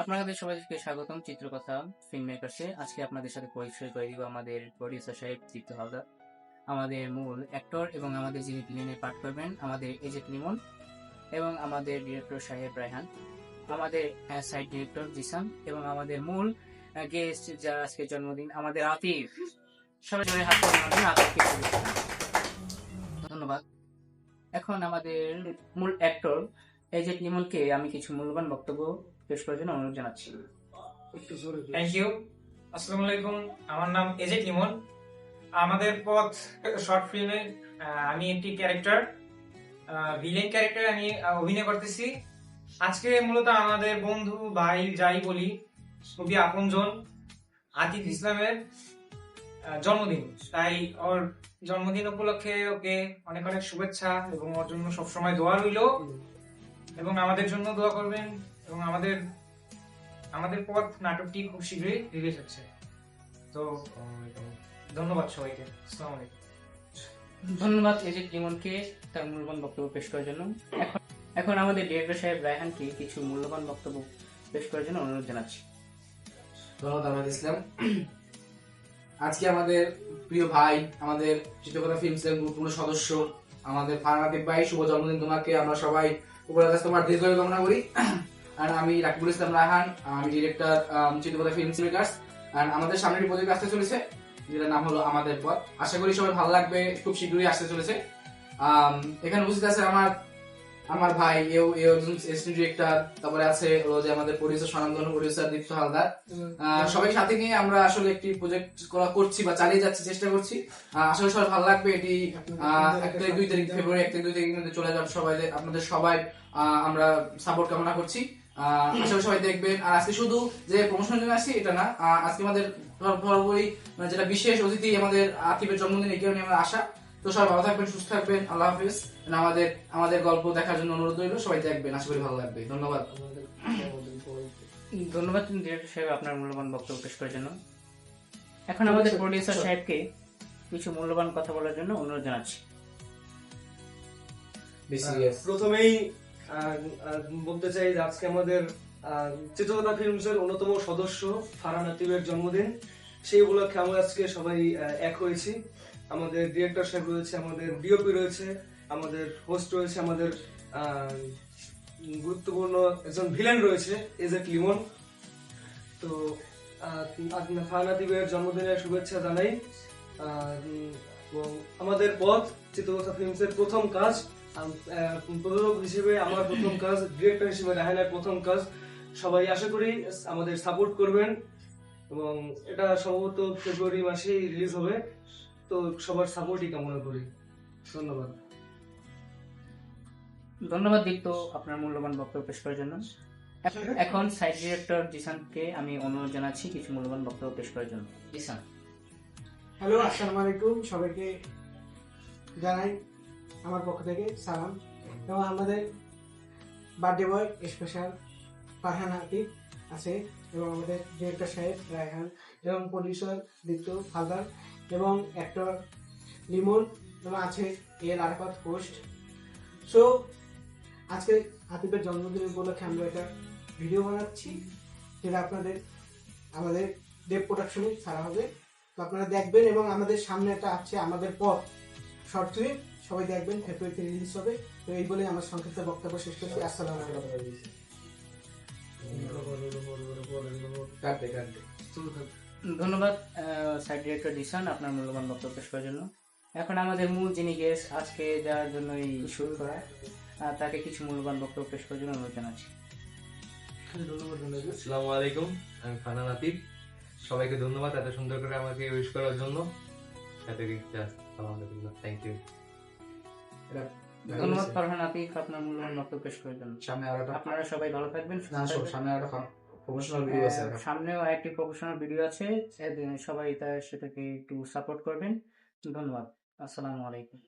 আপনাদের সবাইকে স্বাগতম চিত্রকথা ফিল্ম মেকার্সে। আজকে আপনাদের সাথে পরিচয় করে দিব আমাদের প্রডিউসার সাহেব দীপ্ত হালদার, আমাদের মূল অ্যাক্টর এবং আমাদের যিনি ভিলেনে পাঠ করবেন আমাদের এজেট লিমন, এবং আমাদের ডিরেক্টর সাহেব রায়হান, আমাদের সাইড ডিরেক্টর জিসান, এবং আমাদের মূল গেস্ট যার আজকে জন্মদিন আমাদের আতিফ। সবাই জোরে হাত তালি মারবেন আতিফকে। ধন্যবাদ। এখন আমাদের মূল অ্যাক্টর এজেট লিমনকে আমি কিছু মূল্যবান বক্তব্য পেশ করার জন্য অনুরোধ জানাচ্ছি। Thank you. আসসালামু আলাইকুম, আমার নাম এজেট লিমন। আমাদের পথ শর্ট ফিল্মে আমি একটি ক্যারেক্টার, ভিলেন ক্যারেক্টার আমি অভিনয় করতেছি। আজকে মূলত আমাদের বন্ধু ভাই যাই বলি খুবই আপনজন আতিফ ইসলামের জন্মদিন, তাই ওর জন্মদিন উপলক্ষে ওকে অনেক অনেক শুভেচ্ছা এবং ওর জন্য সবসময় দোয়া রইল, এবং আমাদের জন্য দোয়া করবেন। এবং আমাদের পথ নাটকটি খুব শীঘ্রই রিলিজ হচ্ছে। তো ধন্যবাদ সবাইকে। আসসালামু আলাইকুম। ধন্যবাদ এজেট লিমনকে তার মূল্যবান বক্তব্য পেশ করার জন্য। এখন আমাদের ডিরেক্টর সাহেব রায়হানকে কিছু মূল্যবান বক্তব্য পেশ করার জন্য অনুরোধ জানাচ্ছি। ধন্যবাদ আমাদের ইসলাম। আজকে আমাদের প্রিয় ভাই, আমাদের চিত্রকথা ফিল্মসের গুরুত্বপূর্ণ সদস্য আমাদের ফারহান আতিফ ভাই, শুভ জন্মদিন তোমাকে। আমরা সবাই উপরের কাছে তোমার দীর্ঘায়ু কামনা করি। আর আমি রাকিবুল ইসলাম রায়হান, আমি ডিরেক্টর চিত্রকথা ফিল্মস মেকার্স। আর আমাদের সামনে একটি প্রজেক্ট আসতে চলেছে যেটার নাম হলো আমাদের পথ। আশা করি সবাই ভালো লাগবে, খুব শীঘ্রই আসতে চলেছে। এখানে উপস্থিত আছে আমার ভাই, এও একজন অ্যাসিস্ট্যান্ট ডিরেক্টর। তারপরে আছে হলো যে আমাদের প্রোডিউসার স্বনামধন্য প্রোডিউসার দীপ্ত হালদার। সবাই সাথে নিয়ে আমরা আসলে একটি প্রজেক্ট করছি বা চালিয়ে যাচ্ছি, চেষ্টা করছি। আসলে সবাই ভালো লাগবে। এটি 1 তারিখ 2 তারিখ ফেব্রুয়ারি 1 তারিখ 2 তারিখ মধ্যে চলে যাবে। সবাই আপনাদের সবাই আমরা সাপোর্ট কামনা করছি। আশা করি সবাই দেখবেন। আর আজকে শুধু যে প্রমোশনের জন্য আসছি এটা না, আজকে আমাদের বরাবরই যেটা বিশেষ অতিথি আমাদের আতিফের জন্মদিন, এই কারণে আমরা আসা। তো সবাই ভালো থাকবেন, সুস্থ থাকবেন। আল্লাহ হাফিজ। আমাদের গল্প দেখার জন্য অনুরোধ রইল, সবাই দেখবেন, আশা করি ভালো লাগবে। ধন্যবাদ। ধন্যবাদ ডিরেক্টর সাহেব আপনার মূল্যবান বক্তব্য পেশ করার জন্য। এখন আমাদের প্রোডিউসার সাহেবকে কিছু মূল্যবান কথা বলার জন্য অনুরোধ জানাচ্ছি। প্রথমেই বলতে চাই যে আজকে আমাদের চিত্রকথা ফিল্মসের অন্যতম সদস্য ফারহান আতিফের জন্মদিন। সেই উপলক্ষে আমরা আজকে সবাই এক হয়েছি। আমাদের ডিরেক্টর সাহেব রয়েছে, আমাদের ডিওপি রয়েছে, আমাদের হোস্ট রয়েছে, আমাদের গুরুত্বপূর্ণ একজন ভিলেন রয়েছে এজেট লিমন। তো ফারহান আতিফের জন্মদিনের শুভেচ্ছা জানাই। এবং আমাদের পথ চিত্রকথা ফিল্মসের প্রথম কাজ, প্রযোজক হিসেবে আমার প্রথম কাজ, ডিরেক্টর হিসেবে রায়হানের প্রথম কাজ। সবাই আশা করি আমাদের সাপোর্ট করবেন, এবং এটা সম্ভবত ফেব্রুয়ারি মাসেই রিলিজ হবে। তো সবার সাপোর্টই কামনা করি। ধন্যবাদ। ধন্যবাদ দীপ্ত আপনার মূল্যবান বক্তব্য পেশ করার জন্য। এখন সাইড ডিরেক্টর জিসানকে আমি অনুরোধ জানাচ্ছি কিছু মূল্যবান বক্তব্য পেশ করার জন্য। জিসান। হ্যালো, আসসালামু আলাইকুম। সবাইকে জানাই আমার পক্ষ থেকে সালাম। এবং আমাদের birthday boy special Farhan Atif আছে, এবং আমাদের ডিরেক্টর সাহেব রায়হান, এবং প্রডিউসার দীপ্ত হালদার, এবং অ্যাক্টর লিমন, এবং আছে এর আরাফাত হোস্ট। সো আজকে আতিফের জন্মদিন উপলক্ষে আমরা একটা ভিডিও বানাচ্ছি, যেটা আমাদের দেব প্রোডাকশনে ছাড়া হবে। তো আপনারা দেখবেন, এবং আমাদের সামনে একটা আছে আমাদের পথ শর্ট ফিল্ম, সবাই দেখবেন, ফেব্রুয়ারিতে রিলিজ হবে। তো এই বলে আমার সংক্ষিপ্ত বক্তব্য শেষ করছি। আসসালামু আলাইকুম। ধন্যবাদ সাইড ডিরেক্টর জিসান আপনার মূল্যবান বক্তব্য পেশ করার জন্য। এখন আমাদের মূল যিনি গেস্ট আজকে যার জন্য এই শুরু করা, তাকে কিছু মূল্যবান বক্তব্য পেশ করার জন্য অনুরোধ জানাচ্ছি। আসসালামু আলাইকুম, আমি ফারহান আতিফ। সবাইকে ধন্যবাদ এত সুন্দর করে আমাকে উইশ করার জন্য। Thank you. ধন্যবাদ ফারহান আতিফ আপনার মূল্যবান বক্তব্য পেশ করার জন্য। আপনারা সবাই ভালো থাকবেন। সামনেও একটি প্রফেশনাল ভিডিও আছে, সবাই সেটাকে একটু সাপোর্ট করবেন। ধন্যবাদ। আসসালামু আলাইকুম।